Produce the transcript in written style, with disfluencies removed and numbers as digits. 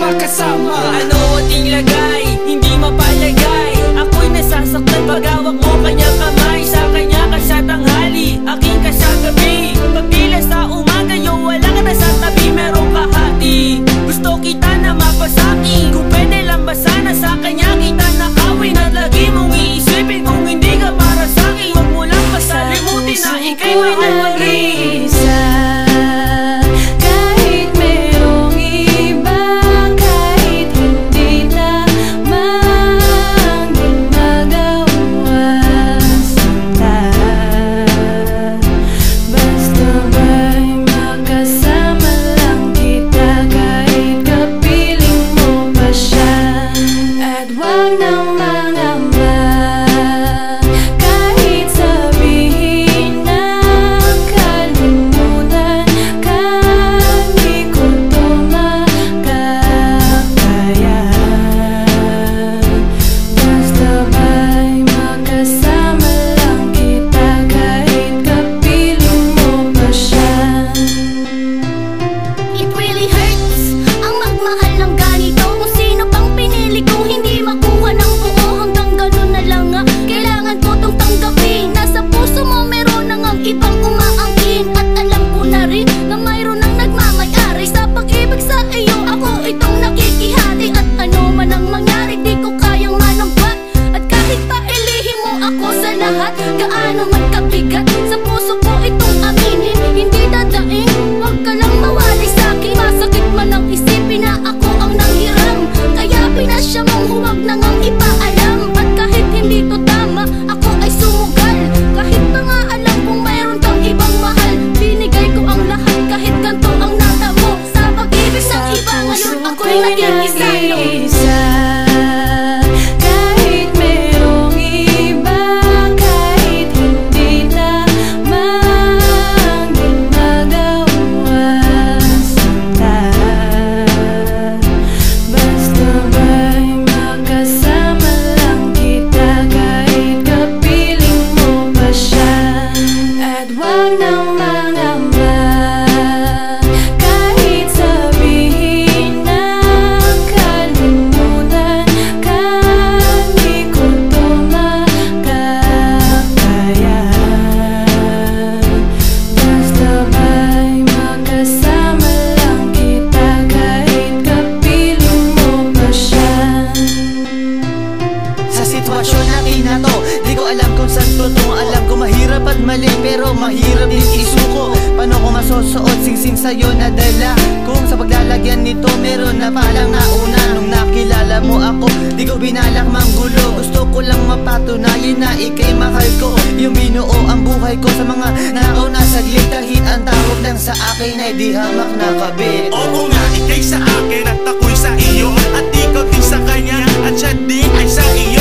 makasama. Ano ating lagay, hindi mapalagay. Ako'y nasasaktan pag hawak mo kanyang kamay. Sa kanya ka siya tanghali, aking ka siya gabi. Pagpila sa umaga, wala ka na sa tabi, merong kahati. Gusto kita na mapasaking, kung pwede lang ba sana sa kanya kita nakawin. At lagi mong iisipin kung hindi ka para sa'kin. Huwag mo lang pasalimutin na ika'y mahal mag-isa. Gaano man kabigat sa puso ko itong aminin, hindi dadaing, huwag ka lang mawali sa'kin. Masakit man ang isipin na ako ang nanghiram, kaya pinasya mong huwag nang ang ipaalam. At kahit hindi to tama, ako ay sumugal. Kahit pa nga alam kung mayroon kang ibang mahal, binigay ko ang lahat kahit ganito ang natamo. Sa pag-ibig ng iba ngayon ako'y naging isa. Di ko alam kung saan totoo. Alam ko mahirap at mali, pero mahirap din isuko. Paano ko masusuot singsing sa'yo na dala? Kung sa paglalagyan nito meron na palang nauna. Nung nakilala mo ako, di ko binalak manggulo. Gusto ko lang mapatunayan na ika'y mahal ko. Yung binuo ang buhay ko sa mga nakaw na saglit. Kahit ang tawag lang sa akin ay di hamak na kabit. Oo nga, ika'y sa akin at ako'y sa iyo, at ikaw din sa kanya, at siya din ay sa iyo.